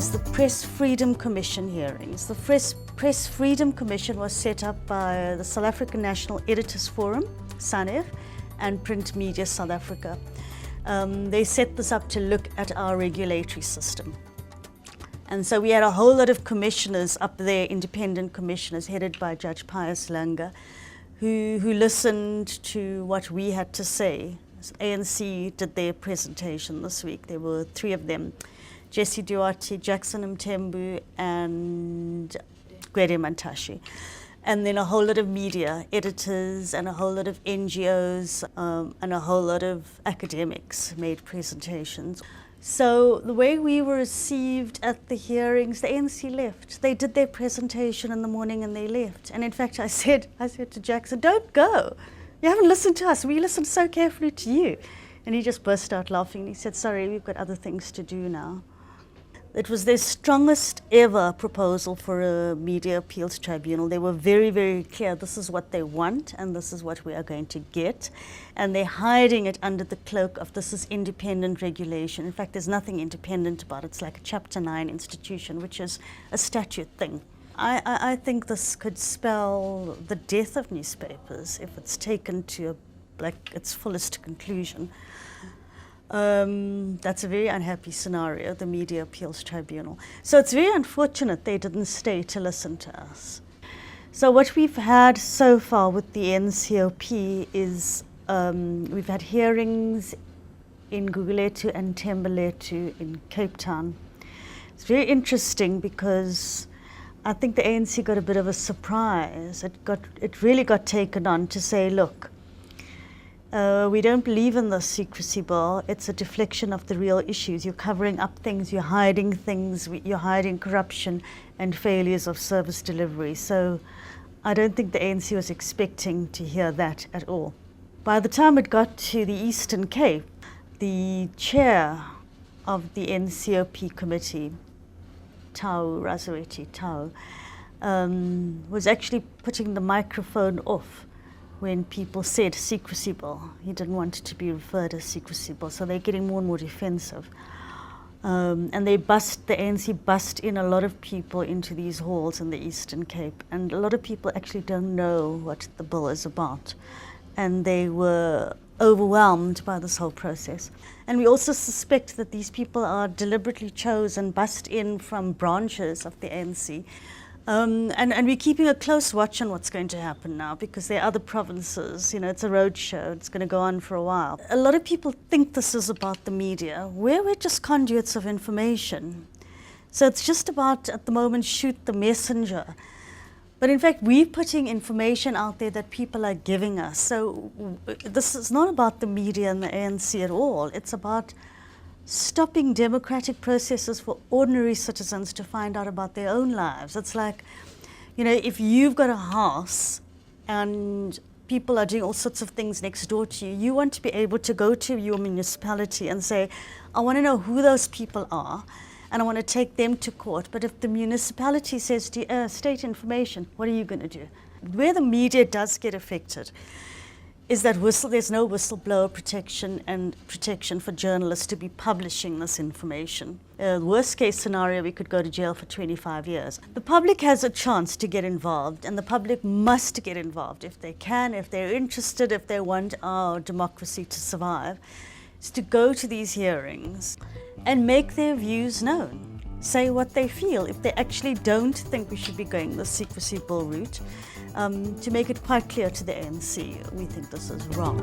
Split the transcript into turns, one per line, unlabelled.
was the Press Freedom Commission hearings. The Press Freedom Commission was set up by the South African National Editors Forum, SANEF, and Print Media South Africa. They set this up to look at our regulatory system. And so we had a whole lot of commissioners up there, independent commissioners headed by Judge Pius Langa, who listened to what we had to say. ANC did their presentation this week. There were 3 of them, Jesse Duarte, Jackson Mthembu, and Gwede Mantashe. And then a whole lot of media, editors, and a whole lot of NGOs, and a whole lot of academics made presentations. So the way we were received at the hearings, the ANC left. They did their presentation in the morning and they left. And in fact, I said to Jackson, don't go. You haven't listened to us. We listened so carefully to you. And he just burst out laughing. He said, sorry, we've got other things to do now. It was their strongest ever proposal for a media appeals tribunal. They were very, very clear. This is what they want and this is what we are going to get. And they're hiding it under the cloak of this is independent regulation. In fact, there's nothing independent about it. It's like a Chapter 9 institution, which is a statute thing. I think this could spell the death of newspapers if it's taken to its fullest conclusion. That's a very unhappy scenario, the Media Appeals Tribunal. So it's very unfortunate they didn't stay to listen to us. So what we've had so far with the NCOP is we've had hearings in Gugulethu and Thembalethu in Cape Town. It's very interesting because I think the ANC got a bit of a surprise. It really got taken on to say, look, we don't believe in the secrecy bill. It's a deflection of the real issues. You're covering up things, you're hiding things, you're hiding corruption and failures of service delivery. So I don't think the ANC was expecting to hear that at all. By the time it got to the Eastern Cape, the chair of the NCOP committee, Tau Razoreti Tau, was actually putting the microphone off when people said secrecy bill. He didn't want it to be referred as secrecy bill, so they're getting more and more defensive. And the ANC bust in a lot of people into these halls in the Eastern Cape, and a lot of people actually don't know what the bill is about. And they were overwhelmed by this whole process. And we also suspect that these people are deliberately chosen, bust in from branches of the ANC. And we're keeping a close watch on what's going to happen now because there are other provinces, it's a roadshow, it's going to go on for a while. A lot of people think this is about the media. We're just conduits of information. So it's just about, at the moment, shoot the messenger. But in fact, we're putting information out there that people are giving us. So this is not about the media and the ANC at all. It's about stopping democratic processes for ordinary citizens to find out about their own lives. It's like, if you've got a house and people are doing all sorts of things next door to you, you want to be able to go to your municipality and say, I want to know who those people are and I want to take them to court. But if the municipality says to you, state information, what are you going to do? Where the media does get affected is that there's no whistleblower protection and protection for journalists to be publishing this information. Worst case scenario, we could go to jail for 25 years. The public has a chance to get involved, and the public must get involved if they can, if they're interested, if they want our democracy to survive, is to go to these hearings and make their views known. Say what they feel. If they actually don't think we should be going the secrecy bill route, to make it quite clear to the ANC, we think this is wrong.